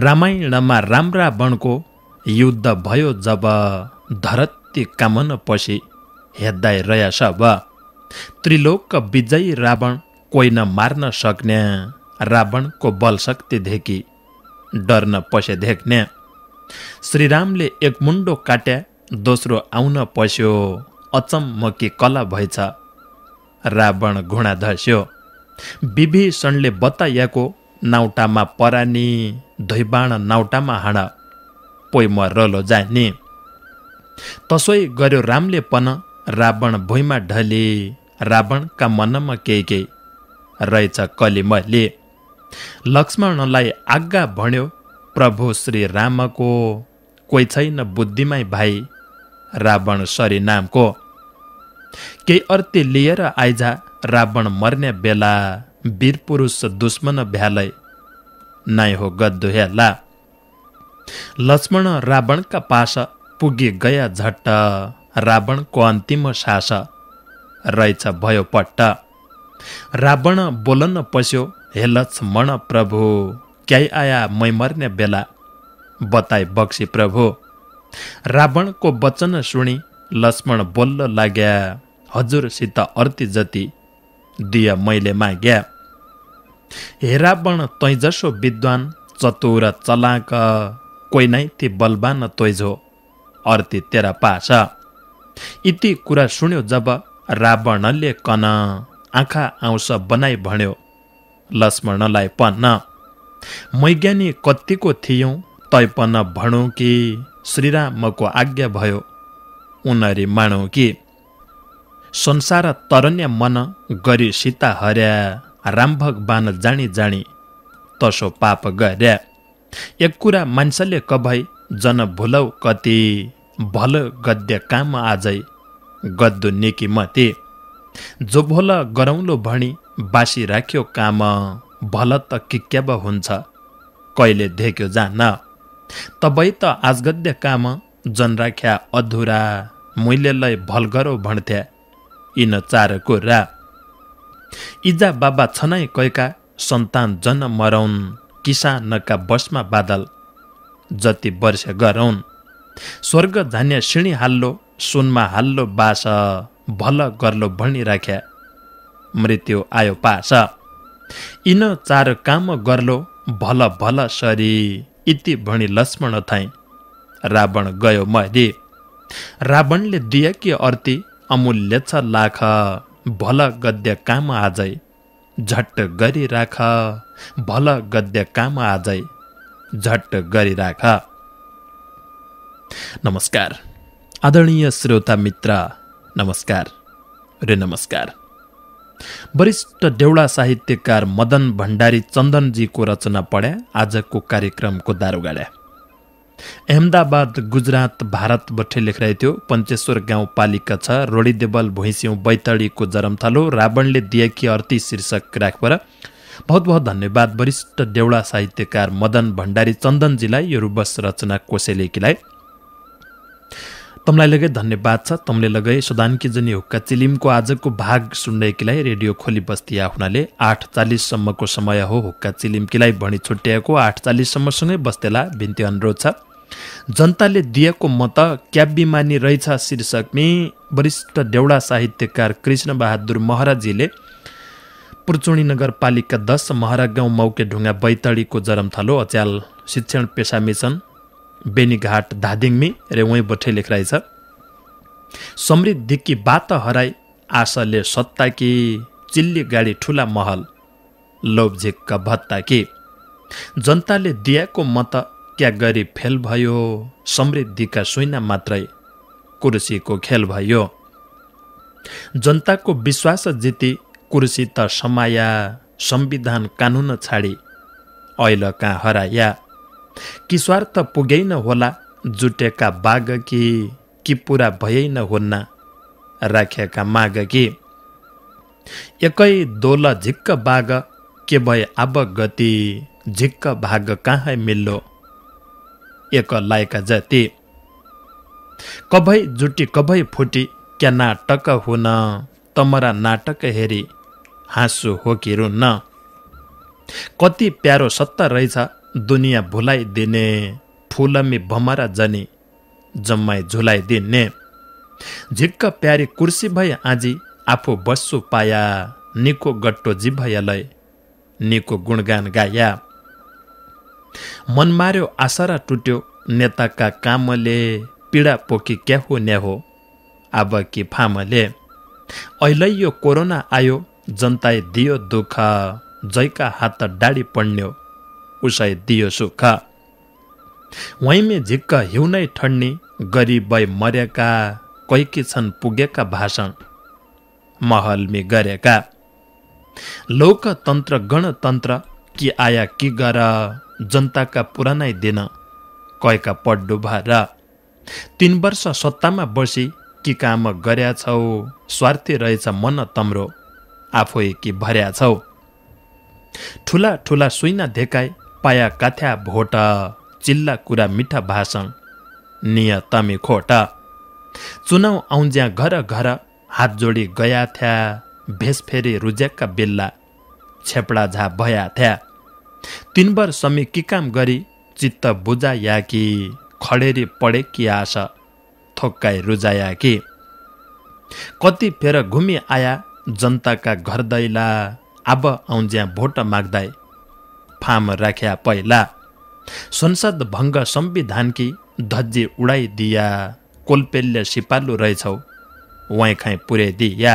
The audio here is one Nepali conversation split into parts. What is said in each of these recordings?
रामायणमा राम रावणको युद्ध भयो जब धरती कामन पछि हेर्दै रह्या सब त्रिलोक विजयी रावण कोही न मार्न सक्ने रावणको बलशक्ति देखि डर्न पछि देख्ने श्रीरामले एक मुन्डो काट्या दोस्रो आउन पस्यो अचम्मकी कला भएछ रावण घुँडा धस्यो विभीषणले बताएको नाउटामा परानी धैबाण नाउटामा हाड पोइ म रलो जाने तसोइ गर्यो रामले पन रावण भुइँमा ढले रावणका मनमा केही रहेछ कलिमले लक्ष्मणलाई आज्ञा भन्यो प्रभु श्री रामको कोही छैन बुद्धिमै भाइ रावण सरी नामको केही अर्ती लिएर आइजा रावण मर्ने बेला वीर पुरुष दुश्मन भ्यालै नाइ हो गद्दु हेला लक्ष्मण रावणका पास पुगी गया झट्ट रावणको अन्तिम सास रहेछ भयो पट्ट रावण बोलन पस्यो हे लक्ष्मण प्रभु क्याइ आया मै मर्ने बेला बताई बक्सी प्रभु रावणको वचन सुनि लक्ष्मण बोल्न लाग्या हजुरसित अर्ती जति दिया मैले माग्या हे रावण तै जसो विद्वान चतुर चलाक कोही नै ती बलवान तोइझो अर्ती तेरा पास इति कुरा सुन्यो जब रावणले कन आँखा आउँछ बनाई भन्यो लक्ष्मणलाई पन्न मैज्ञानी कत्तिको थियौं तैपन भणौ कि श्रीरामको आज्ञा भयो उनरी मानौ कि संसार तरन्या मन गरी सीता हर्या राम भगवान जानी जानी तसो पाप गर्या एक कुरा मान्छेले कभै जन भुलौ कति भल गद्य काम आजै गद्दु नेकी मते जो भोल गरौलो भणी बासी राख्यो काम भल त किक्याब हुन्छ कहिले देख्यो जान तबै त आज गद्य काम जन राख्या अधुरा मुइलेलाई भल गरौ भन्थ्या यिन चार कुरा इजा बाबा छनाइ कैका सन्तान जन मरौन् किसानका बसमा बादल जति वर्ष गरौन् स्वर्ग धान्य सिँढी हाल्लो सुनमा हाल्लो बास भल गर्लो भनी राख्या मृत्यु आयो पास यिन चार काम गर्लो भल भल सरी इति भणी लक्ष्मण थाई रावण गयो मरी रावणले दिया कि अर्ती अमूल्य छ लाख भल गद्य काम आजै झट्ट गरी राख भल गद्य काम आजै झट्ट गरी राख। नमस्कार आदरणीय श्रोता मित्र, नमस्कार रे नमस्कार। वरिष्ठ देउडा साहित्यकार मदन भण्डारी चन्दनजीको रचना पढ्या आजको कार्यक्रमको दारो गाड्या। अहमदाबाद गुजरात भारतबाट लेखिरहेको थियो। पञ्चेश्वर गाउँपालिका छ, रोडीदेवल भुइँस्यौँ बैतडीको जरमथलो। रावणले दिएकी अर्ती शीर्षक राखपर बहुत बहुत धन्यवाद वरिष्ठ देउडा साहित्यकार मदन भण्डारी चन्दनजीलाई यो रुबस रचना कोसेलेकीलाई। तमलाई लगै धन्यवाद छ। तमले लगै सदानकी जनी हुक्का चिलिमको आजको भाग सुन्नेकीलाई रेडियो खोली बस्ती हुनाले 8:40 सम्मको समय हो हुक्का चिलिमकीलाई भनी छुट्याएको। 8:40 सम्मसँगै बस्तेला बिन्ती अनुरोध छ। जनताले दिएको मत क्या बिमानी रहेछ शीर्षकमी वरिष्ठ देउडा साहित्यकार कृष्ण बहादुर महराजीले पुर्चोणी नगरपालिका 10 महरा गाउँ मौके ढुङ्गा बैतडीको जरमथलो अच्याल शिक्षण पेशा मिसन बेनीघाट धादिङमी रे उही बठे लेखिरहेछ। समृद्धिकी बात हराई आशाले सत्ता कि चिल्ली गाडी ठुला महल लोभझिक्क भत्ता कि जनताले दिएको मत क्या गरी फेल भयो समृद्धिका सुइना मात्रै कुर्सीको खेल भयो। जनताको विश्वास जिती कुर्सी त समाया संविधान कानुन छाडी ऐल कहाँ हराया कि स्वार्थ पुगेन होला जुटेका बाग कि पुरा भएन हुन्न राखेका माग कि एकै दोल झिक्क बाग के भए आब गति झिक्क भाग कहाँ मिल्लो एक लायका जति कभै जुटी कभै फुटी क्या नाटक हुन तमरा नाटक हेरी हाँसु हो कि रुन्न कति प्यारो सत्ता रहेछ दुनियाँ भुलाइदिने फुलमी भमरा जनी जम्माई झुलाइदिने झिक्क प्यारी कुर्सी भए आजी आफू बस्सु पाया निको गट्टो जिभयलाई निको गुणगान गाया मन मार्यो आसरा टुट्यो नेताका कामले पीडा पोकी क्या हो न्या हो अब कि फामले अहिले यो कोरोना आयो जनताई दियो दुःख जैका हात डाडी पढ्न्यो उसै दियो सुख वहीँमे झिक्क हिउनै ठड्नी गरिबै मर्याका कैकी छन् पुगेका भाषण महलमी गरेका लोकतन्त्र गणतन्त्र कि आया कि गर जनताका पुरानै दिन कैका पड्डु भएर 3 वर्ष सत्तामा बसी कि काम गर्या छौ स्वार्थी रहेछ मन तम्रो आफै कि भर्या छौ ठुला ठुला सुइना देखाई पाया काथ्या भोट चिल्ला कुरा मिठा भाषण नियतमी खोट चुनाव आउँज्या घर घर हात जोडी गया थ्या भेष फेरि रुजेका बेल्ला छेपडा झा भया थ्या 3 वर्षमी कि काम गरी चित्त बुझाया कि खडेरी पडे कि आशा थोक्काई रुजाया कि कति फेर घुमी आया जनताका घर दैला अब आउँज्या भोट माग्दै फाम राख्या पहिला संसद भङ्ग संविधानकी धज्जी उडाइदिया कोलपेल्य सिपालु रहेछौ वाइ खाइ पुर्याइदिया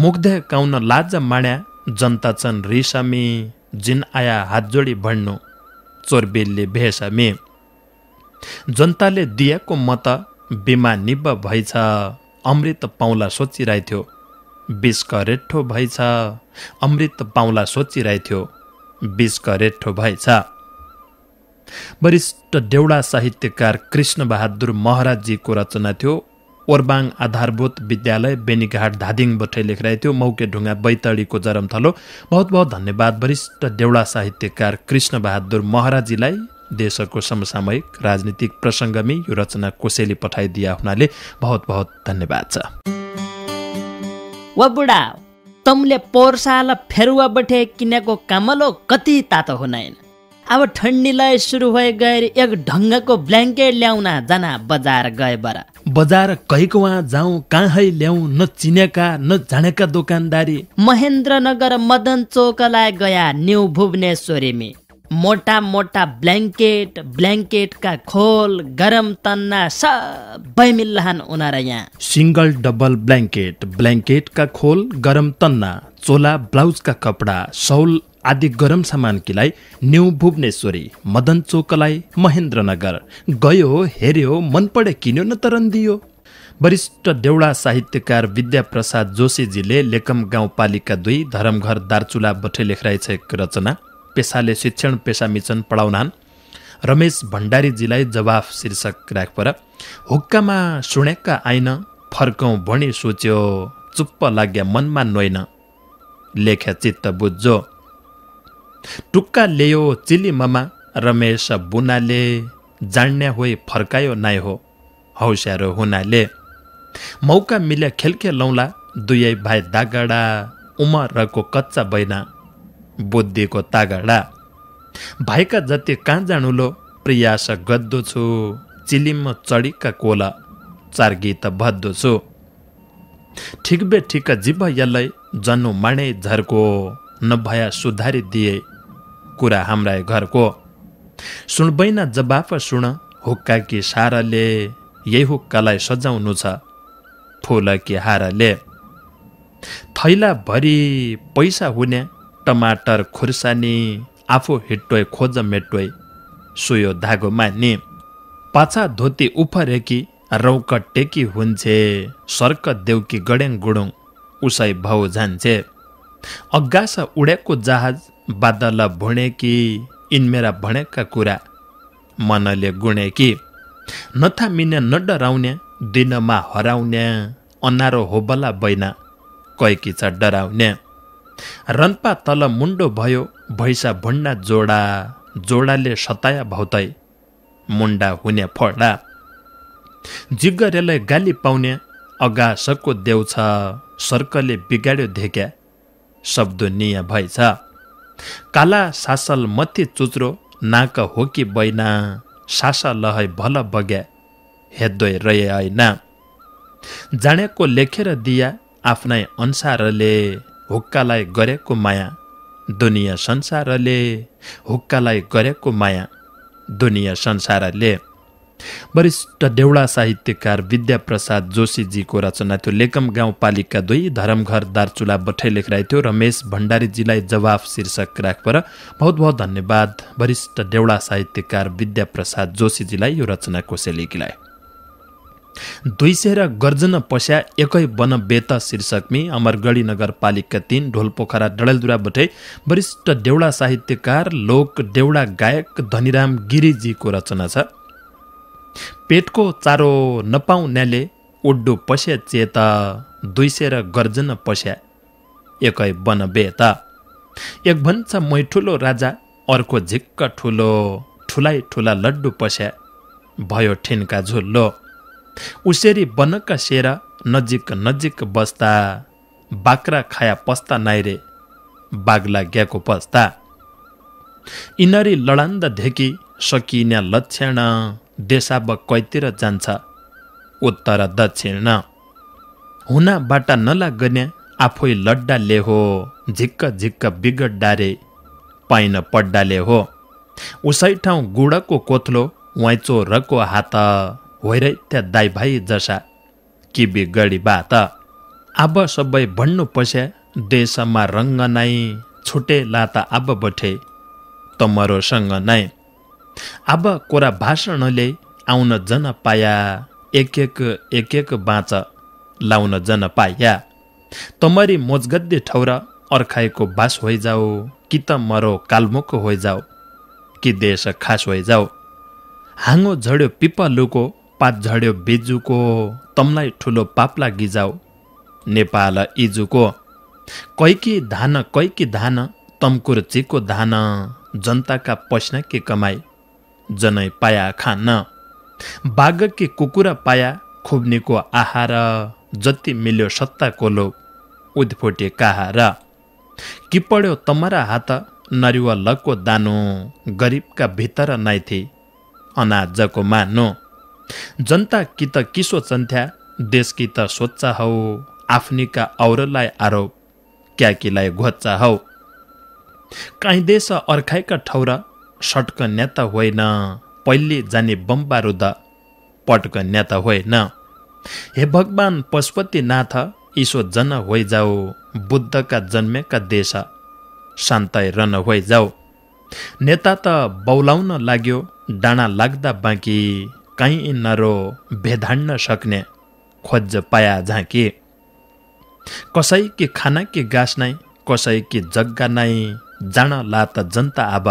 मुग्धे काउन लाज माड्या जनता छन् रिसमी जिन आया हात जोडी भन्नु चोरबेलले भेषमी जनताले दिएको मत बिमा निब भइछ अमृत पाउला सोचिरहेथ्यो बिस करेठो भइछ अमृत पाउला सोचिरहेथ्यो बिस करेठो भइछ वरिष्ठ देउडा साहित्यकार कृष्ण बहादुर महराजजीको रचना थियो ओरबाङ आधारभूत विद्यालय बेनीघाट धादिङ बठै लेखिरहेको थियो मौके ढुङ्गा बैतडीको जरमथलो बहुत बहुत धन्यवाद वरिष्ठ देउडा साहित्यकार कृष्ण बहादुर महराजजीलाई देशको समसामयिक राजनीतिक प्रसङ्गमी यो रचना कोसेली पठाइदिया हुनाले बहुत बहुत धन्यवाद छ वा बुढा तमले पोर्साल फेरुवा बठे किनेको कामलो कति तातो हुनाइन अब ठण्डीलाई सुरु भए गएर एक ढङ्गको ब्ल्याङ्केट ल्याउन जाना बजार गए बरा बजार कहीको वहाँ जाउँ कहाँ ल्याउँ न चिनेका न जानेका दोकानदारी महेन्द्रनगर मदन चौकलाई गया न्यू भुवनेश्वरीमी मोटा मोटा ब्ल्याङ्केटका खोल गरम तन्ना सबै मिल्लाहन उनार यहाँ सिंगल डबल ब्ल्याङ्केटका खोल गरम तन्ना चोला ब्लाउजका कपडा सौल आदि गरम सामान किलाई न्यू भुवनेश्वरी मदन चौकलाई महेन्द्रनगर गयो हेर्यो मन पढे किन्यो न तरन दियो वरिष्ठ देउडा साहित्यकार विद्याप्रसाद जोशीजीले लेकम गाउँपालिका 2 धरमघर दार्चुला बठे लेखिरहेछ एक रचना पेसाले शिक्षण पेसा मिचन पढाउनान् रमेश भण्डारीजीलाई जवाफ शीर्षक राखपर हुक्कामा सुनेका आइन फर्कौँ भणी सोच्यो चुप्प लाग्या मनमा नोइन लेख्या चित्त बुझ्यो टुक्का ल्यायो चिलिममा रमेश बुनाले जान्ने होई फर्कायो नाइ हो हौस्यारो हुनाले मौका मिल्या खेलखे लौला दुई भाइ दागडा उमरको कच्चा बैना बुद्धिको तागडा भाइका जति कहाँ जानुलो प्रयास गद्दो छु चिलिम चढीका कोला चार गीत भद्दो छु ठिक बे ठिक जिभ यल्लै जन्नु माणे झर्को नभया सुधारी दिए कुरा हाम्रा घरको सुनबैना जवाफ सुन हुक्का कि सारले यही हुक्कालाई सजाउनु छ फूल कि हारले थैला भरी पैसा हुने टमाटर खुर्सानी आफू हिट्टोय खोज मेट्टोय सुयो धागो मान्ने पाछा धोती उफरेकी रौक टेकी हुन्छे सर्क देउकी गडेङ गुडुङ उसै भाउ जान्छे अगास उडेको जहाज बादल भुणेकी इनमेरा भनेका कुरा मनले गुणेकी नथा मिने न डराउने दिनमा हराउने अनारो होबला बैना कैकी छ डराउने रन्पा तल मुन्डो भयो भैसा भुण्डा जोडाले सताया भौतै मुन्डा हुने फडा जिग्गरेलाई गाली पाउने अगासको देउ छ सर्कले बिगाड्यो धेक्या शब्द निया भएछ काला सासल मथि चुच्रो नाक हो कि बैना सासा लहै भल बग्या हेद्दै रहे ऐना जानेको लेखेर दिया आफ्नै अनुसारले हुक्कालाई गरेको माया दुनिया संसारले हुक्कालाई गरेको माया दुनिया संसारले। वरिष्ठ देउडा साहित्यकार विद्याप्रसाद जोशीजीको रचना थियो। लेकम गाउँपालिका 2 धरमघर दार्चुला बठै लेखराइ थियो। रमेश भण्डारीजीलाई जवाफ शीर्षक राखपर बहुत बहुत धन्यवाद। वरिष्ठ देउडा साहित्यकार विद्याप्रसाद जोशीजीलाई यो रचना कोसेलेकीलाई। 200 र गर्जन पस्या एकै वन बेत शीर्षकमी अमरगढी नगरपालिका 3 ढोलपोखरा डडेलधुरा बठै वरिष्ठ देउडा साहित्यकार लोक देउडा गायक धनीराम गिरीजीको रचना छ। पेटको चारो नपाउन्याले उड्डु पस्या चेता 200 र गर्जन पस्या एकै वन बेत एक भन्छ मै ठुलो राजा अर्को झिक्क ठुलो ठुलाई ठुला लड्डु पस्या भयो ठिनका झुल्लो उसेरी बनका सेर नजिक नजिक बस्दा बाख्रा खाया पस्ता नाइरे बाग्ला ग्याको पस्ता इनरी लडान्द धेकी सकिन्या लक्षण देशाब कैतिर जान्छ उत्तर दक्षिण हुना बाटा नलागन्या आफै लड्डाले हो झिक्क झिक्क बिगड्डारे पाइन पड्डाले हो उसै ठाउँ गुडको कोथलो वाइचो रको हात होइरै त्या दाइ भाइ जसा कि बिगडी बात अब सबै भन्नु पस्या देशमा रङ्ग नै छुटे लाता अब बठे तमरोसँग नै अब कोरा भाषणले आउन जन पाया एक एक बाँच लाउन जन पाया तमरी मोजगद्दे ठौर अर्खाएको बास होइजाऊ कि त मरो कालमुख होइजाऊ कि देश खास होइजाऊ हाँगो झड्यो पिपलुको पात झड्यो बिजुको तमलाई ठुलो पाप लागिजाऊ नेपाल इजुको कैकी धान तमकुर चिको धान जनताका पस्ना के कमाई जनै पाया खान बाघ के कुकुरा पाया खुब्नीको आहार जति मिल्यो सत्ताको लोभ उद्फोटे काहार कि पढ्यो तमरा हात नरिवा लको दानो गरिबका भित्र नै थिए अनाजको मानो जनता कि त किसो चन्थ्या देश कि त सोच्चा हौ आफ्नीका औरलाई आरोप क्याकीलाई घोच्चा हौ काहीँ देश अर्खाइका ठौर सटक नेता होइन पहिले जाने बम बारुद पटक नेता होइन हे भगवान पशुपतिनाथ ईशो जन होइजाऊ बुद्धका जन्मेका देश शान्तै रन होइजाऊ नेता त बौलाउन लाग्यो डाँडा लाग्दा बाँकी कहीँ नरो भेधान्न सक्ने खोज पाया झाँकी कसै कि खाना कि गाँस नै कसै कि जग्गा नै जान लात जनता आब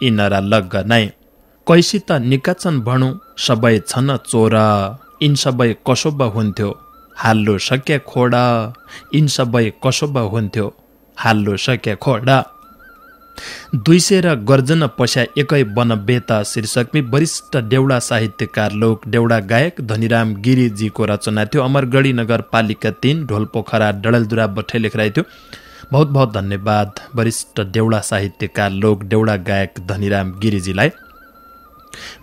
इनरा लग्ग नै कैसी त निकाचन भणु सबै छन् चोर इन सबै कसोब हुन्थ्यो हाल्लो सक्या खोड इन सबै कसोब हुन्थ्यो हाल्लो सक्या खोड 200 र गर्जन पस्या एकै वन बेत शीर्षकमी वरिष्ठ देउडा साहित्यकार लोक देउडा गायक धनीराम गिरीजीको रचना थियो। अमरगढी नगरपालिका 3 ढोलपोखरा डडेलधुरा बठै लेखराइ थियो। बहुत बहुत धन्यवाद वरिष्ठ देउडा साहित्यकार लोक देउडा गायक धनीराम गिरीजीलाई।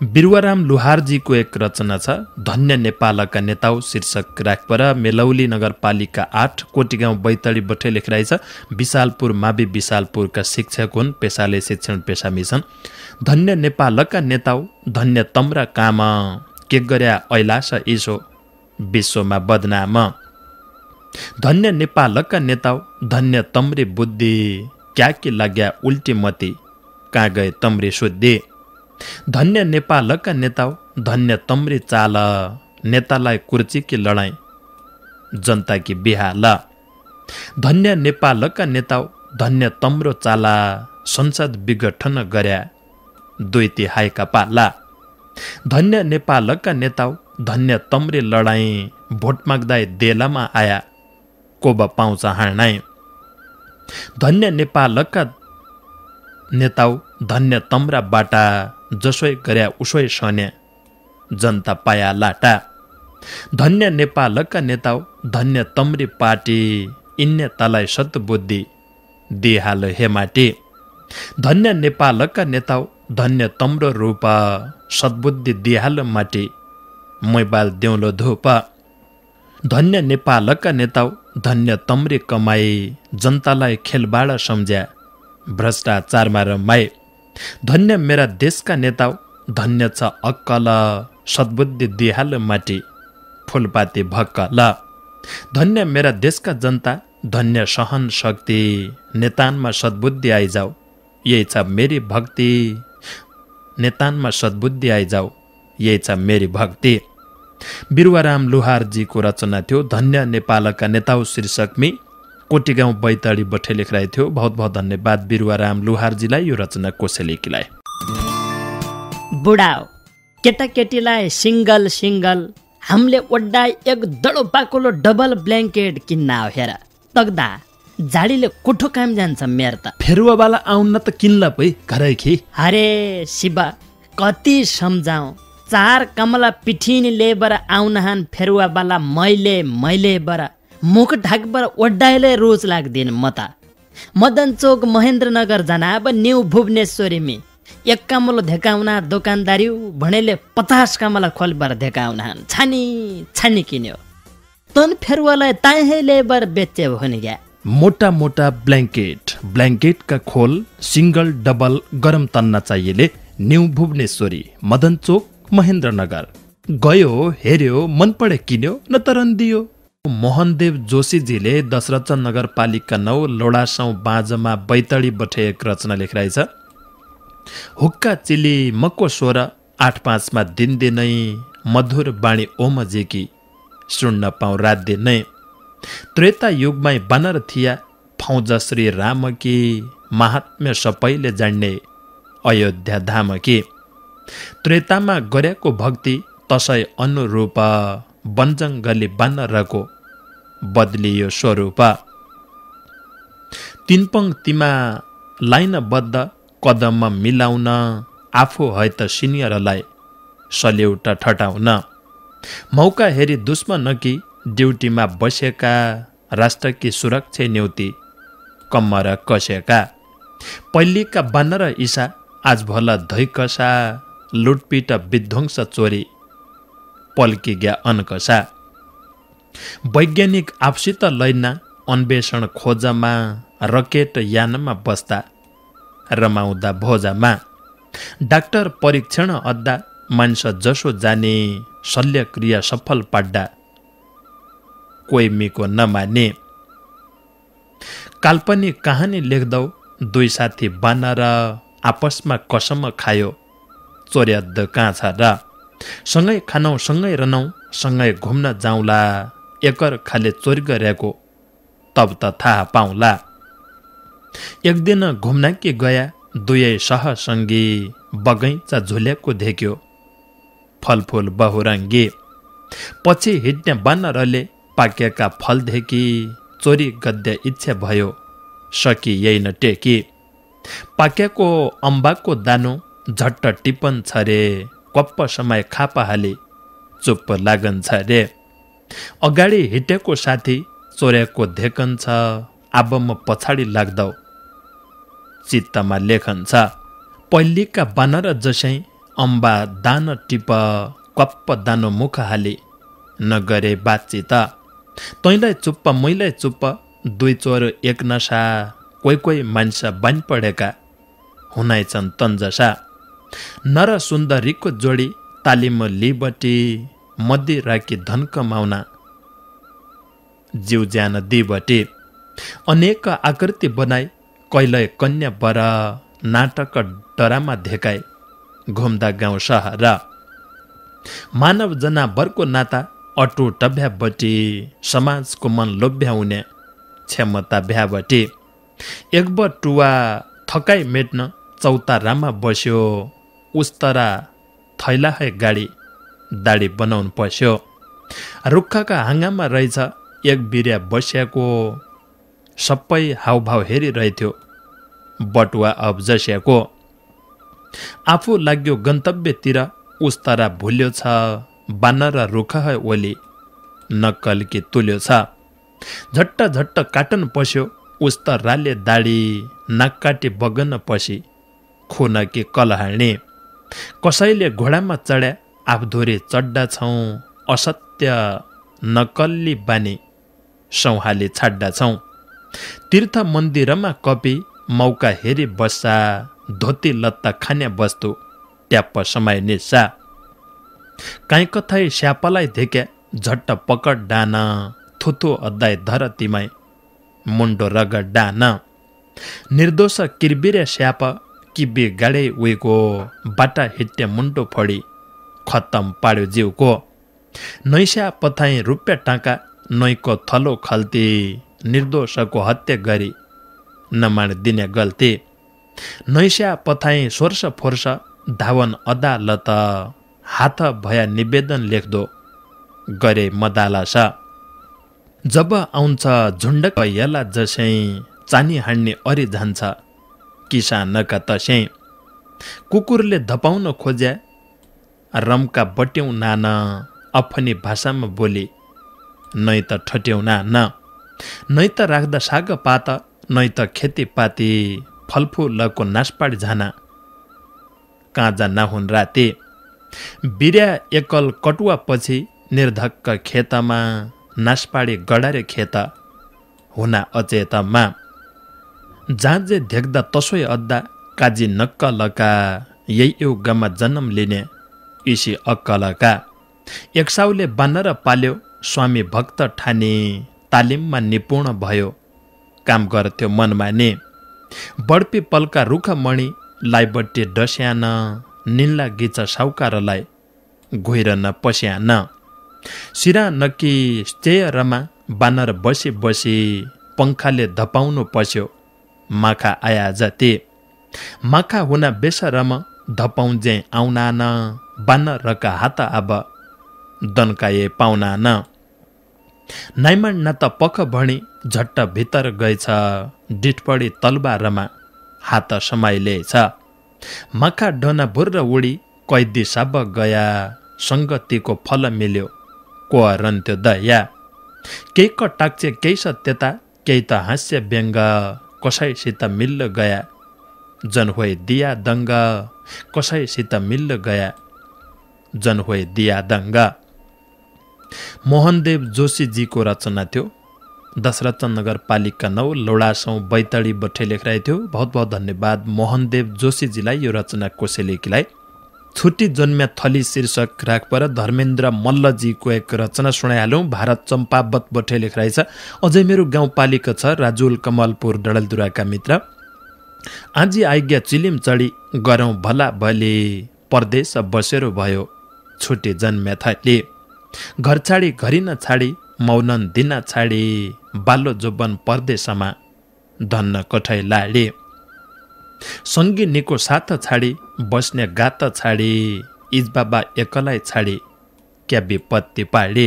बिरुवाराम लुहारजीको एक रचना छ धन्य नेपालका नेताउ शीर्षक राखपर मेलौली नगरपालिका 8 कोटीगाउँ बैतडी बठै लेखराइ छ। विशालपुर मावि विशालपुरका शिक्षक हुन्, पेसाले शिक्षण पेशा मिसन। धन्य नेपालका नेताउ धन्य तम्रा काम के गर्या ऐलास ईशो विश्वमा बदनाम धन्य नेपालका नेताउ धन्य तम्री बुद्धि क्या कि लाग्या उल्टी मती कहाँ गए तम्री शुद्धि धन्य नेपालका नेताउ धन्य तम्री चाल नेतालाई कुर्ची की लडाई जनता की बिहाल धन्य नेपालका नेताउ धन्य तम्रो चाला संसद विघटन गर्या 2/3 पाला धन्य नेपालका नेताउ धन्य तम्री लडाई भोट माग्दै देलामा आया कोब पाउँछ हार्नाई धन्य नेपालका नेताउ धन्य तम्रा बाटा जसोइ गर्या उसोइ सन्या जनता पाया लाटा धन्य नेपालका नेताउ धन्य तम्री पार्टी इन्ने तलाई सतबुद्धि दिहाल हेमाटी धन्य नेपालका नेताउ धन्य तम्रो रूप सद्बुद्धि दिहाल माटी मैबाल देउलो धूप धन्य नेपालका नेताउ धन्य तम्री कमाई जनतालाई खेलबाड सम्झ्या भ्रष्टाचारमा रमाए धन्य मेरा देशका नेताउ धन्य छ अक्कल सद्बुद्धि दिहाल माटी फुलपाती भक्कल धन्य मेरा देशका जनता धन्य सहन शक्ति नेतानमा सद्बुद्धि आइजाऊ यही छ मेरी भक्ति नेतानमा सद्बुद्धि आइजाऊ यही छ मेरी भक्ति बिरुवाराम लुहारजीको रचना थियो धन्य नेपालका नेताउ शीर्षकमी कोटीगाउँ बैतडी बठे लेखिरहेको थियो। बहुत बहुत धन्यवाद बिरुवाराम लुहारजीलाई यो रचना कोसेलेकीलाई। बुढाओ केटाकेटीलाई सिङ्गल सिङ्गल हामीले ओड्डा एक दडो पाकुलो डबल ब्ल्याङ्केट किन्न हो हेर तग्दा झाडीले कोठो काम जान्छ मेर त फेरुवावाला आउन त किन्ला पै घरैखी अरे शिव कति सम्झाऊ 4 कमला पिठिन लेबर आउनहान फेरुवावाला मैले बर मुख ढाकबर ओड्डाइले रोज लाग्दिन म त मदन चोक महेन्द्रनगर जाना अब न्यू भुवनेश्वरीमी 1 कमलो धेकाउना दोकानदारी भनेले 50 कमला खोलबर धेकाउनहान छानी किन्यो तन फेरुवालाई ताहे लेबर बेचे भने ग्या मोटा मोटा ब्ल्याङ्केटका खोल सिङ्गल डबल गरम तन्ना चाहिएले न्यू भुवनेश्वरी मदन चोक महेन्द्रनगर गयो हेर्यो मन पढे किन्यो न तरन्दियो। मोहनदेव जोशीजीले दशरथ नगरपालिका 9 लोडासाउँ बाँझमा बैतडी बठे एक रचना लेखिरहेछ। हुक्का चिली मको स्वर 8-5 मा दिनदिनै मधुर बाणी ओमजेकी सुन्न पाउँ रात दिनै त्रेता युगमै बानर थिया फौज श्री रामकी महात्म्य सबैले जान्ने अयोध्या धामकी त्रेतामा गरेको भक्ति तसै अनुरूप वनजङ्गली बानरको बदलियो स्वरूप 3 पङ्क्तिमा लाइनबद्ध कदममा मिलाउन आफू है त सिनियरलाई सल्युट ठटाउन मौका हेरी दुश्मनकी ड्युटीमा बसेका राष्ट्रकी सुरक्षा न्युति कम्मर कसेका पल्लीका बानर ईसा आज भला धैकसा लुटपिट विध्वंस चोरी पल्की ग्या अनकसा वैज्ञानिक आपसित लैना अन्वेषण खोजमा रकेट यानमा बस्दा रमाउँदा भोजामा डाक्टर परीक्षण अद्दा मानिस जसो जाने शल्यक्रिया सफल पाड्दा कोइमीको नमाने काल्पनिक कहानी लेख्दौ 2 साथी बानर आपसमा कसम खायो चोर्याद्द कहाँ छ र सँगै खानौ सँगै रनौ सँगै घुम्न जाउँला एकर खाले चोरी गरेको तब त थाहा पाउँला। एक दिन घुम्न के गया दुवै सहसङ्गी बगैँचा झुलेको देख्यो फलफुल बहुरङ्गी पछि हिँड्ने बानरले पाकेका फलदेखि चोरी गद्य इच्छा भयो सकी यही न टेकी पाकेको अम्बाको दानो झट्ट टिपन छ रे कप्प समय खापा हाली चुप्प लागन छ रे अगाडि हिँडेको साथी चोरेको धेकन छ अब म पछाडि लाग्दौ चित्तमा लेखन छ पल्लीका बानर जसै अम्बा दान टिप कप्प दानो मुख हाली नगरे बातचित तैँलाई चुप्प मैलाई चुप्प 2 चोर एक नसा कोही मानिस बानी पढेका हुनाइछन् तन्जसा नर सुन्दरीको जोडी तालिम लिबटी मध्य राखी धन कमाउना जीव ज्यान दिबटी अनेक आकृति बनाई कैलय कन्या बर नाटक डरामा धेकाए घुम्दा गाउँ सहर मानव जनावरको नाता अटुट भ्याबटी समाजको मन लोभ्याउने क्षमता भ्याबटी एक बटुवा थकाइ मेट्न चौतारामा बस्यो उस्तरा थैला है गाडी दाडी बनाउनु पस्यो रुखका हाँगामा रहेछ एक बिर्या बस्याको सबै हाउभाउ हेरिरहेथ्यो बटुवा अब जस्याको आफू लाग्यो गन्तव्यतिर उस्तरा भुल्यो छ बानर रुख है ओली नक्कल कि तुल्यो छ झट्ट काटन पस्यो उस्त राले दाडी नाक काटी बगन पसी खुन कि कल हाल्ने कसैले घोडामा चढ्या आफधोरी चड्डा छौँ असत्य नकल्ली बानी सौहाली छाड्डा छौँ तीर्थ मन्दिरमा कपी मौका हेरी बस्सा धोती लत्ता खाने वस्तु ट्याप्प समय निस्सा काहीँ कथै स्यापलाई धेक्या झट्ट पकड डान थुथु अद्दाई धर तिमाई मुन्डो रगड डान निर्दोष किरबिरे स्याप किबी गाडे उइको बाटा हिट्टे मुन्टो फडी खत्तम पाड्यो जिउको नैस्या पथाइ रुप्या टाका नैको थलो खल्ती निर्दोषको हत्या गरी नमाण दिने गल्ती नैस्या पथाइ सोर्स फोर्स धावन अदालत हात भया निवेदन लेख्दो गरे मदालस जब आउँछ झुण्डक यला जसै चानी हान्ने अरि जान्छ किसानका तसै कुकुरले धपाउन खोज्या रमका बट्यौँ नान अफनी भाषामा बोली नै त ठट्यौँ नान नै त राख्दा साग पात नै त खेतीपाती फलफुलको नासपाड झाना काँजा नहुन् राते बिर्या एकल कटुवा पछि निर्धक्क खेतमा नासपाडी गडारे खेत हुना अचेतमा जाँजे धेक्दा तसोय अद्दा काजी नक्कलका यही युगमा जन्म लिने इसी अक्कलका एक साउले बानर पाल्यो स्वामी भक्त ठाने तालिममा निपुण भयो काम गर्थ्यो मनमाने बडपी पल्का रुख मणि लाइबट्टी डस्यान निल्ला गिच साउकारलाई घुइरन पस्यान सिरा नकी चेयरमा बानर बसी बसी पंखाले धपाउनु पस्यो माखा आया जति माखा हुना बेसरम धपाउँजे आउनान बानरका हात अब दन्काए पाउनान नाइमन न त पख भणी झट्ट भित्र गएछ डिटपडी तलबारमा हात समाइलेछ माखा डोना भुर्र उडी कैदी साब गया संगतिको फल मिल्यो को रन्त्यो दया केही क टाक्चे केही छ त्यता केही त हास्य व्यङ्ग कसैसित मिल्ल गया जनहोय दिया दङ्ग कसैसित मिल्ल गया जनहोय दिया दङ्ग मोहनदेव जोशीजीको रचना थियो। दशरथ नगरपालिका 9 लौडासौँ बैतडी बठे लेखराइ थियो। बहुत बहुत धन्यवाद मोहनदेव जोशीजीलाई यो रचना कोसेलेकीलाई। छुट्टी जन्म्या थली शीर्षक राखपर धर्मेन्द्र मल्लजीको एक रचना सुनाइहालौँ। भारत चम्पावत बठे लेखराइ छ। अझै मेरो गाउँपालिका छ राजुल कमलपुर डडलदुराका मित्र। आजी आज्ञा चिलिम चढी गरौँ भला भले परदेश बसेरो भयो छुट्टी जन्म्या थली घर छाडी घरि न छाडी मौनन दिन छाडी बालो जोबन परदेशमा धन्न कठै लाडे सङ्गी निको साथ छाडी बस्ने गात छाडी इजबाबा एकलाई छाडी क्या विपत्ति पाडे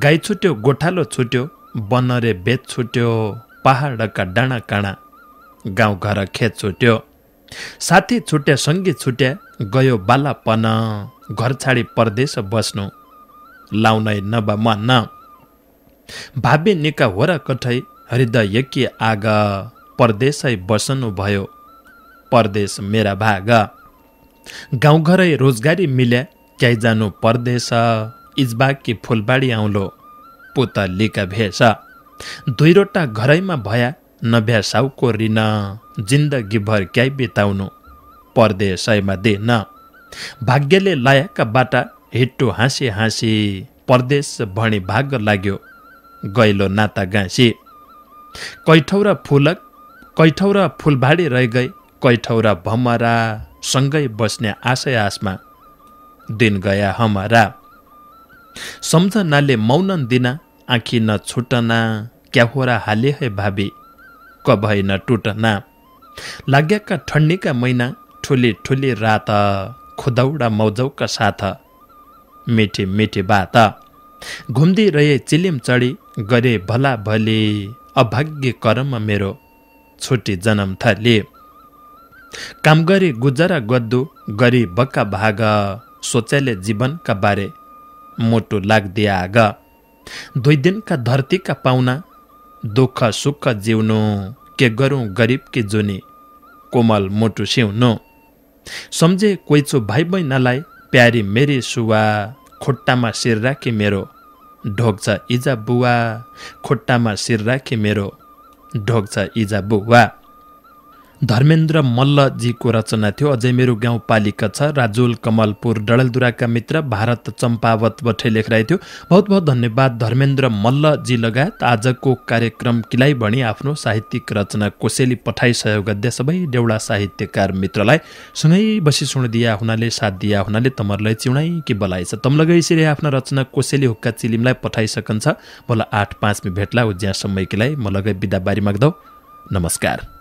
गाई छुट्यो गोठालो छुट्यो बनरे बेत छुट्यो पहाडका डाँडा काँडा गाउँघर खेत छुट्यो साथी छुट्या सङ्गी छुट्या गयो बालापन घर छाडी परदेश बस्नु लाउनै नब मन भावी निका हो र कठै हृदय के आग परदेशै बसनु भयो परदेश मेरा भाग गाउँघरै रोजगारी मिल्या क्याइ जानु परदेश इजबाकी फुलबाडी आउलो पुतलीका भेष दुईवटा घरैमा भया नभ्या साउको ऋण जिन्दगी भर क्याइ बिताउनु परदेशैमा दिन भाग्यले लायाका बाटा हिट्टो हाँसी हाँसी परदेश भणी भाग लाग्यो गैलो नाता गाँसी कैठौरा फुलक कैठौरा फुलबाडी रहि गई कैठौरा भमरा सँगै बस्ने आशय आसमा दिन गया हमारा सम्झनाले मौनन दिना आँखी न छुटना क्या होरा हाले है भावी कभै न टुटना लाग्याका ठण्डीका महिना ठुली ठुली रात खुदौडा मौजौका साथ मिठी मिठी बात घुम्दी रहे चिलिम चढी गरे भला भले अभाग्य कर्म मेरो छुट्टी जन्म थली काम गरी गुजरा गद्दु गरी बक्का भाग सोचेले जीवनका बारे मोटो लाग्दिया आग 2 दिनका धरतीका पाहुना दुःख सुख जिउनु के गरौँ गरिब कि जुनी कोमल मुटु सिउनु सम्झे कोइचो भाइ बहिनालाई प्यारी मेरी सुवा खुट्टामा शिर राखी मेरो ढोग्छ इजा बुवा खुट्टामा शिर राखी मेरो ढोग्छ इजा बुवा। धर्मेन्द्र मल्लजीको रचना थियो। अझै मेरो गाउँपालिका छ राजुल कमलपुर डडेलधुराका मित्र भारत चम्पावत बठे लेखिरहेको थियो। बहुत बहुत धन्यवाद धर्मेन्द्र मल्लजी लगायत आजको कार्यक्रम किलाई भनी आफ्नो साहित्यिक रचना कोसेली पठाई सहयोग गर्दै सबै देउडा साहित्यकार मित्रलाई सँगै बसी सुनिदिया हुनाले साथ दिया हुनाले तमरलाई चिउनाइ कि बलाइ छ। तमलगै सिरे आफ्ना रचना कोसेली हुक्का चिलिमलाई पठाइसकन्छ। बोला 8-5 में भेट्ला उज्या समय किलाई म लगै बिदा बारी माग्दौ। नमस्कार।